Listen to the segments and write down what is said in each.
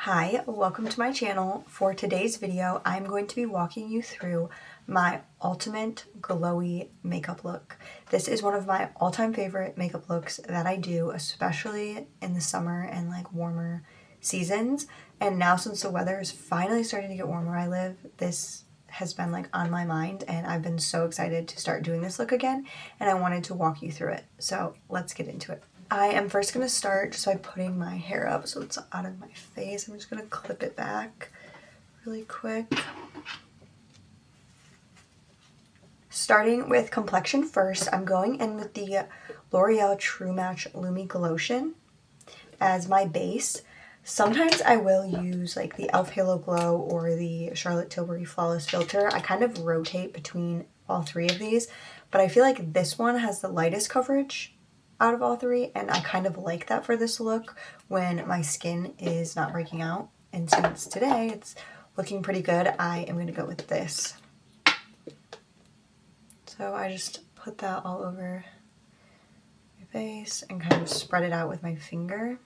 Hi, welcome to my channel. For today's video, I'm going to be walking you through my ultimate glowy makeup look. This is one of my all-time favorite makeup looks that I do, especially in the summer and like warmer seasons. And now since the weather is finally starting to get warmer where I live, this has been like on my mind and I've been so excited to start doing this look again, and I wanted to walk you through it. So let's get into it. I am first going to start just by putting my hair up so it's out of my face. I'm just going to clip it back really quick. Starting with complexion first, I'm going in with the L'Oreal True Match Lumi Glotion as my base. Sometimes I will use like the e.l.f. Halo Glow or the Charlotte Tilbury Flawless Filter. I kind of rotate between all three of these, but I feel like this one has the lightest coverage out of all three, and I kind of like that for this look when my skin is not breaking out. And since today it's looking pretty good, I am going to go with this. So I just put that all over my face and kind of spread it out with my finger.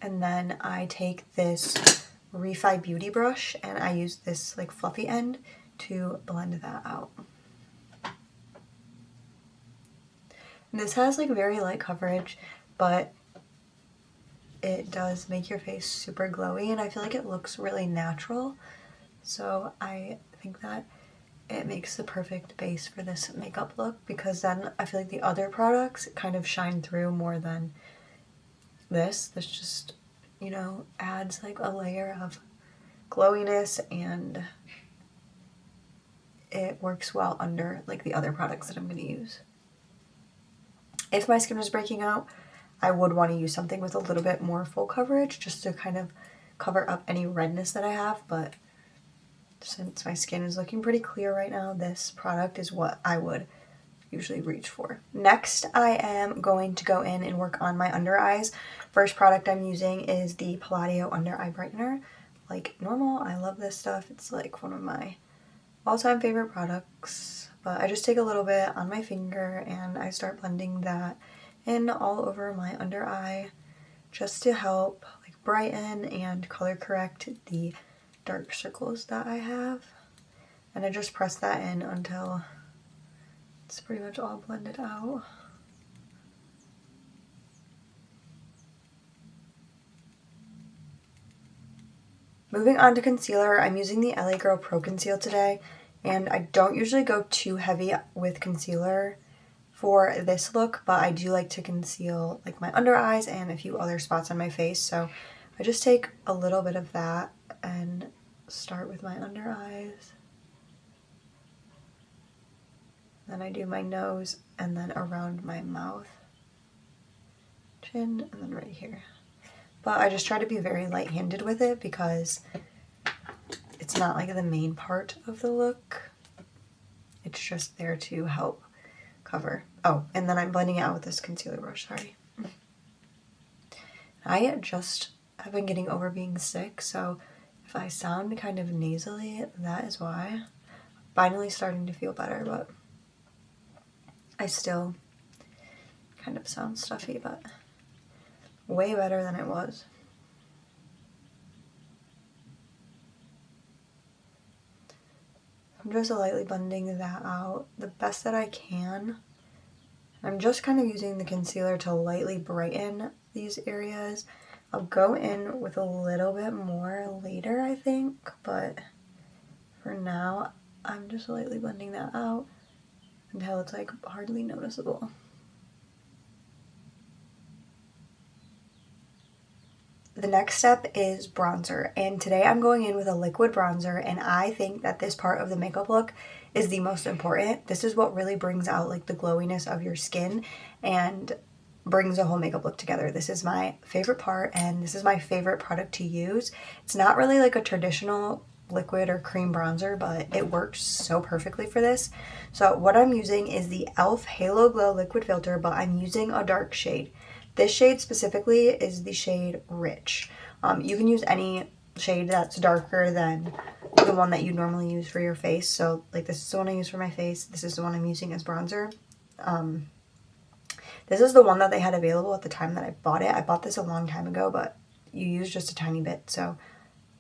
And then I take this Refi Beauty brush and I use this like fluffy end to blend that out. And this has like very light coverage, but it does make your face super glowy, and I feel like it looks really natural. So I think that it makes the perfect base for this makeup look, because then I feel like the other products kind of shine through more than this. This just, you know, adds like a layer of glowiness, and it works well under like the other products that I'm going to use. If my skin was breaking out, I would want to use something with a little bit more full coverage just to kind of cover up any redness that I have, but since my skin is looking pretty clear right now, this product is what I would usually reach for. Next, I am going to go in and work on my under eyes. First product I'm using is the Palladio Under Eye Brightener. Like normal, I love this stuff. It's like one of my all-time favorite products. But I just take a little bit on my finger and I start blending that in all over my under eye just to help like brighten and color correct the dark circles that I have. And I just press that in until it's pretty much all blended out. Moving on to concealer, I'm using the LA Girl Pro Conceal today. And I don't usually go too heavy with concealer for this look, but I do like to conceal like my under eyes and a few other spots on my face. So I just take a little bit of that and start with my under eyes. Then I do my nose and then around my mouth, chin, and then right here. But I just try to be very light-handed with it because it's not like the main part of the look. It's just there to help cover. Oh, and then I'm blending it out with this concealer brush, sorry. I just have been getting over being sick, so if I sound kind of nasally, that is why. Finally starting to feel better, but I still kind of sound stuffy, but way better than it was. I'm just lightly blending that out the best that I can. I'm just kind of using the concealer to lightly brighten these areas. I'll go in with a little bit more later, I think, but for now, I'm just lightly blending that out until it's like hardly noticeable. The next step is bronzer, and today I'm going in with a liquid bronzer, and I think that this part of the makeup look is the most important. This is what really brings out like the glowiness of your skin and brings a whole makeup look together. This is my favorite part, and this is my favorite product to use. It's not really like a traditional liquid or cream bronzer, but it works so perfectly for this. So what I'm using is the e.l.f. Halo Glow Liquid Filter, but I'm using a dark shade. This shade specifically is the shade Rich. You can use any shade that's darker than the one that you normally use for your face. So like this is the one I use for my face. This is the one I'm using as bronzer. This is the one that they had available at the time that I bought it. I bought this a long time ago, but you use just a tiny bit, so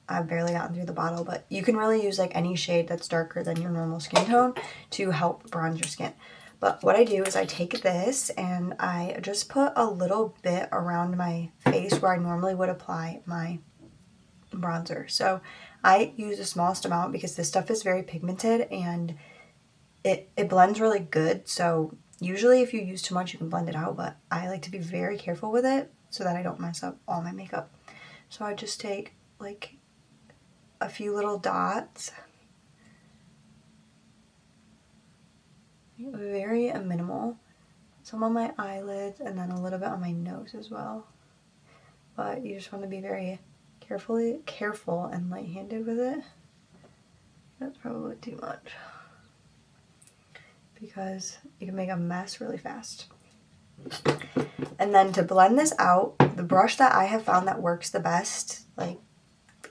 I've barely gotten through the bottle. But you can really use like any shade that's darker than your normal skin tone to help bronze your skin. But what I do is I take this and I just put a little bit around my face where I normally would apply my bronzer. So I use the smallest amount because this stuff is very pigmented and it blends really good. So usually if you use too much, you can blend it out, but I like to be very careful with it so that I don't mess up all my makeup. So I just take like a few little dots, very minimal, some on my eyelids and then a little bit on my nose as well. But you just want to be very careful and light-handed with it. That's probably too much because you can make a mess really fast. And then to blend this out, the brush that I have found that works the best, like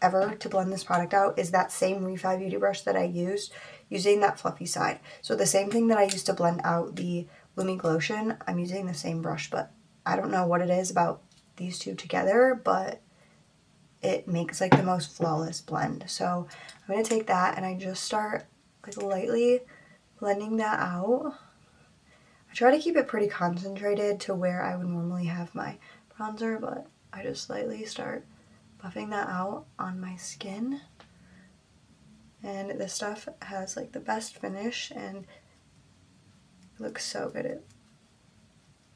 ever, to blend this product out is that same Refi Beauty brush that I used, using that fluffy side. So the same thing that I used to blend out the Lumi Glotion, I'm using the same brush, but I don't know what it is about these two together, but it makes like the most flawless blend. So I'm going to take that and I just start like lightly blending that out. I try to keep it pretty concentrated to where I would normally have my bronzer, but I just lightly start buffing that out on my skin. And this stuff has like the best finish and it looks so good.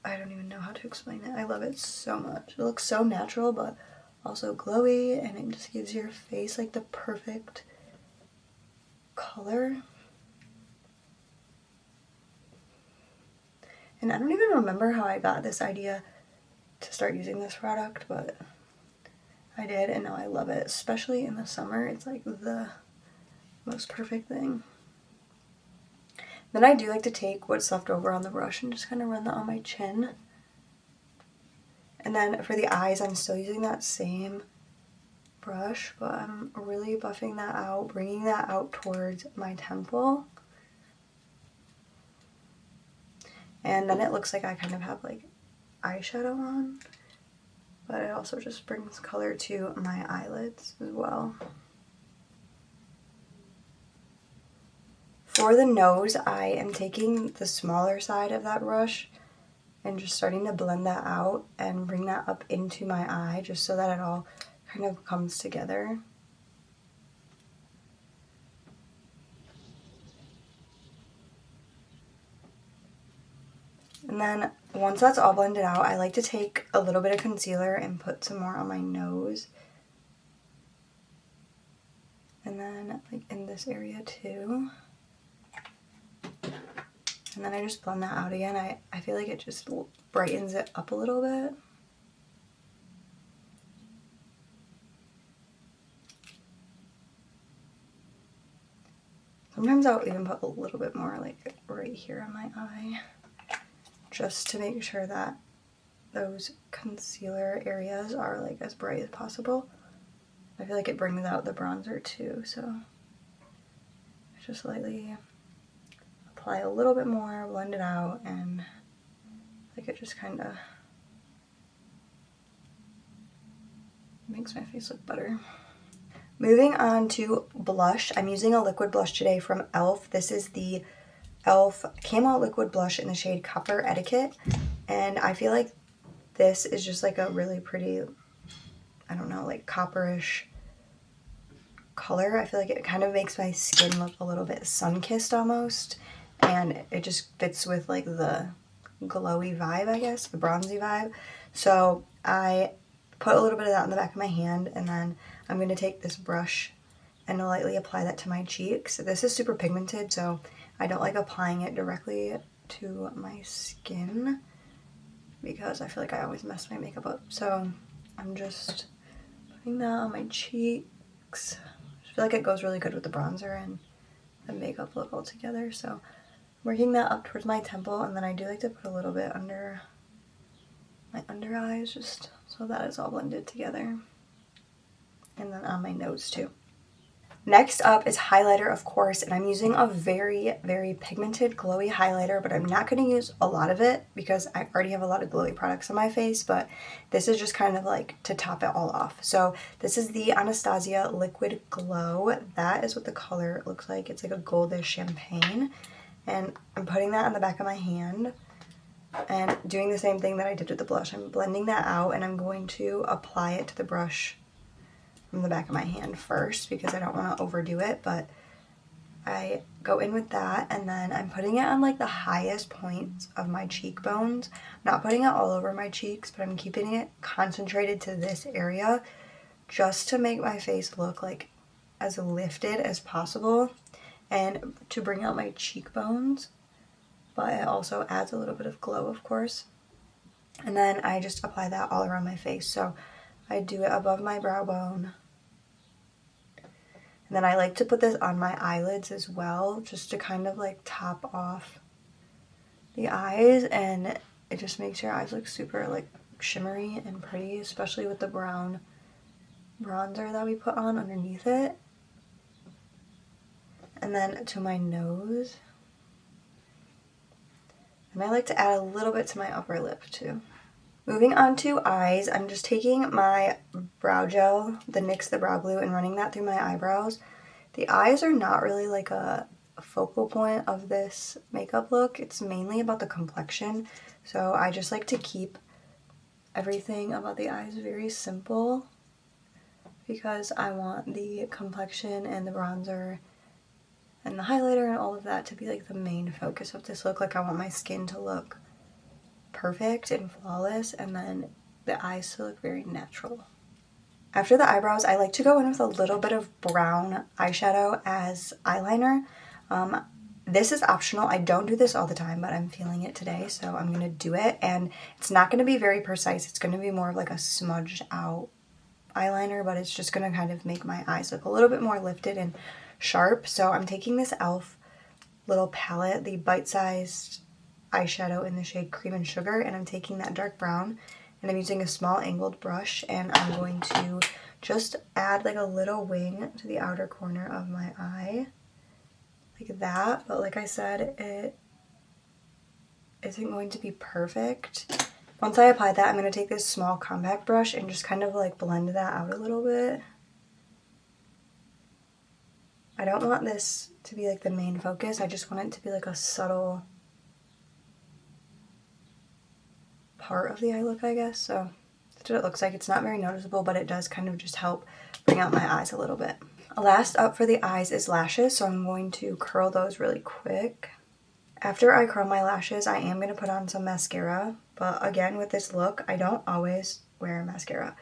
I don't even know how to explain it. I love it so much. It looks so natural but also glowy, and it just gives your face like the perfect color. And I don't even remember how I got this idea to start using this product, but I did, and now I love it, especially in the summer. It's like the most perfect thing. Then I do like to take what's left over on the brush and just kind of run that on my chin. And then for the eyes, I'm still using that same brush, but I'm really buffing that out, bringing that out towards my temple. And then it looks like I kind of have like eyeshadow on, but it also just brings color to my eyelids as well. For the nose, I am taking the smaller side of that brush and just starting to blend that out and bring that up into my eye just so that it all kind of comes together. And then once that's all blended out, I like to take a little bit of concealer and put some more on my nose. And then like in this area too. And then I just blend that out again. I feel like it just brightens it up a little bit. Sometimes I'll even put a little bit more like right here on my eye, just to make sure that those concealer areas are like as bright as possible. I feel like it brings out the bronzer too, so I just lightly apply a little bit more, blend it out, and like it just kind of makes my face look better. Moving on to blush, I'm using a liquid blush today from e.l.f. This is the e.l.f. Camo Liquid Blush in the shade Copper Etiquette, and I feel like this is just like a really pretty, I don't know, like copperish color. I feel like it kind of makes my skin look a little bit sun-kissed almost, and it just fits with like the glowy vibe, I guess, the bronzy vibe. So I put a little bit of that on the back of my hand, and then I'm going to take this brush and lightly apply that to my cheeks. This is super pigmented, so I don't like applying it directly to my skin because I feel like I always mess my makeup up. So I'm just putting that on my cheeks. I feel like it goes really good with the bronzer and the makeup look all together. So working that up towards my temple, and then I do like to put a little bit under my under eyes just so that it's all blended together. And then on my nose too. Next up is highlighter, of course, and I'm using a very, very pigmented glowy highlighter, but I'm not going to use a lot of it because I already have a lot of glowy products on my face, but this is just kind of like to top it all off. So this is the Anastasia Liquid Glow. That is what the color looks like. It's like a goldish champagne, and I'm putting that on the back of my hand and doing the same thing that I did with the blush. I'm blending that out, and I'm going to apply it to the brush from the back of my hand first because I don't want to overdo it, but I go in with that, and then I'm putting it on like the highest points of my cheekbones. I'm not putting it all over my cheeks, but I'm keeping it concentrated to this area just to make my face look like as lifted as possible and to bring out my cheekbones, but it also adds a little bit of glow, of course. And then I just apply that all around my face. So I do it above my brow bone. And then I like to put this on my eyelids as well, just to kind of like top off the eyes, and it just makes your eyes look super like shimmery and pretty, especially with the brown bronzer that we put on underneath it. And then to my nose. And I like to add a little bit to my upper lip too. Moving on to eyes, I'm just taking my brow gel, the NYX the Brow Glue, and running that through my eyebrows. The eyes are not really like a focal point of this makeup look. It's mainly about the complexion. So I just like to keep everything about the eyes very simple because I want the complexion and the bronzer and the highlighter and all of that to be like the main focus of this look. Like I want my skin to look perfect and flawless, and then the eyes to look very natural. After the eyebrows, I like to go in with a little bit of brown eyeshadow as eyeliner. This is optional. I don't do this all the time, but I'm feeling it today, so I'm going to do it. And it's not going to be very precise. It's going to be more of like a smudged out eyeliner, but it's just going to kind of make my eyes look a little bit more lifted and sharp. So I'm taking this e.l.f. little palette, the bite-sized eyeshadow in the shade Cream and Sugar, and I'm taking that dark brown, and I'm using a small angled brush, and I'm going to just add like a little wing to the outer corner of my eye, like that. But like I said, it isn't going to be perfect. Once I apply that, I'm going to take this small compact brush and just kind of like blend that out a little bit. I don't want this to be like the main focus. I just want it to be like a subtle part of the eye look, I guess. So that's what it looks like. It's not very noticeable, but it does kind of just help bring out my eyes a little bit. Last up for the eyes is lashes, so I'm going to curl those really quick. After I curl my lashes, I am going to put on some mascara, but again, with this look, I don't always wear mascara.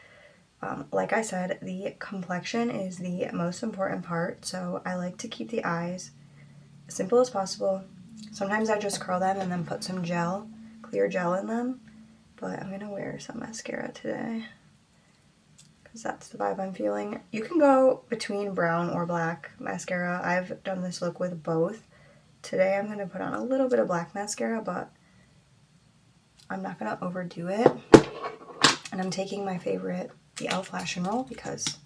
Like I said, the complexion is the most important part, so I like to keep the eyes as simple as possible. Sometimes I just curl them and then put some gel, clear gel in them, but I'm going to wear some mascara today because that's the vibe I'm feeling. You can go between brown or black mascara. I've done this look with both. Today I'm going to put on a little bit of black mascara, but I'm not going to overdo it. And I'm taking my favorite, the e.l.f. Lash and Roll, because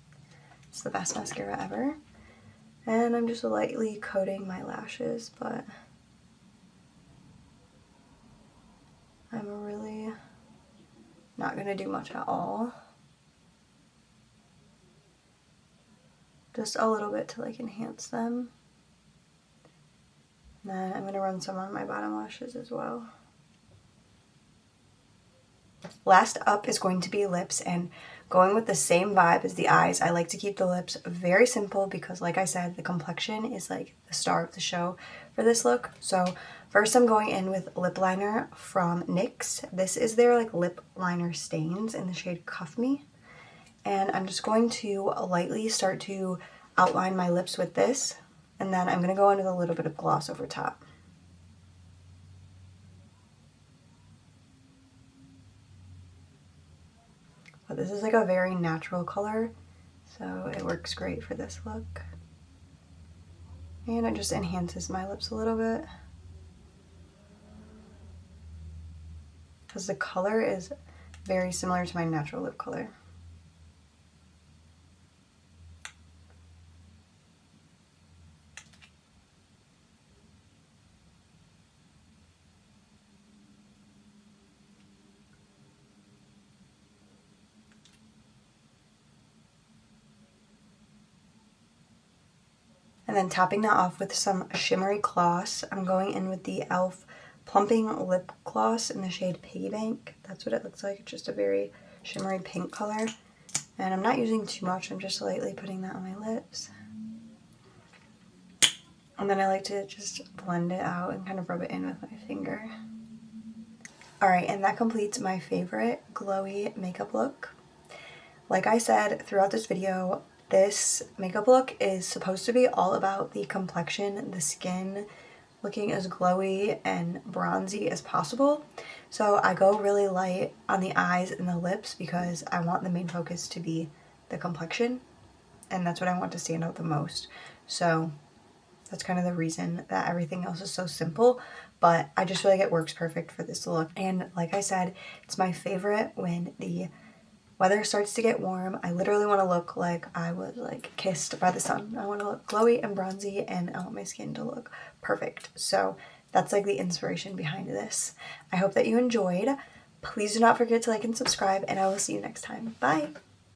it's the best mascara ever. And I'm just lightly coating my lashes, but I'm really not going to do much at all. Just a little bit to like enhance them. And then I'm going to run some on my bottom lashes as well. Last up is going to be lips, and going with the same vibe as the eyes. I like to keep the lips very simple because, like I said, the complexion is like the star of the show for this look. So first I'm going in with lip liner from NYX. This is their like lip liner stains in the shade Cuff Me. And I'm just going to lightly start to outline my lips with this. And then I'm going to go in with a little bit of gloss over top. But this is like a very natural color, so it works great for this look. And it just enhances my lips a little bit, because the color is very similar to my natural lip color. And then topping that off with some shimmery gloss, I'm going in with the e.l.f. Plumping Lip Gloss in the shade Piggy Bank. That's what it looks like. It's just a very shimmery pink color. And I'm not using too much. I'm just lightly putting that on my lips. And then I like to just blend it out and kind of rub it in with my finger. Alright, and that completes my favorite glowy makeup look. Like I said throughout this video, this makeup look is supposed to be all about the complexion, the skin, looking as glowy and bronzy as possible. So I go really light on the eyes and the lips because I want the main focus to be the complexion, and that's what I want to stand out the most. So that's kind of the reason that everything else is so simple, but I just feel like it works perfect for this look. And like I said, it's my favorite when the weather starts to get warm. I literally want to look like I was like kissed by the sun. I want to look glowy and bronzy, and I want my skin to look perfect. So that's like the inspiration behind this. I hope that you enjoyed. Please do not forget to like and subscribe, and I will see you next time. Bye!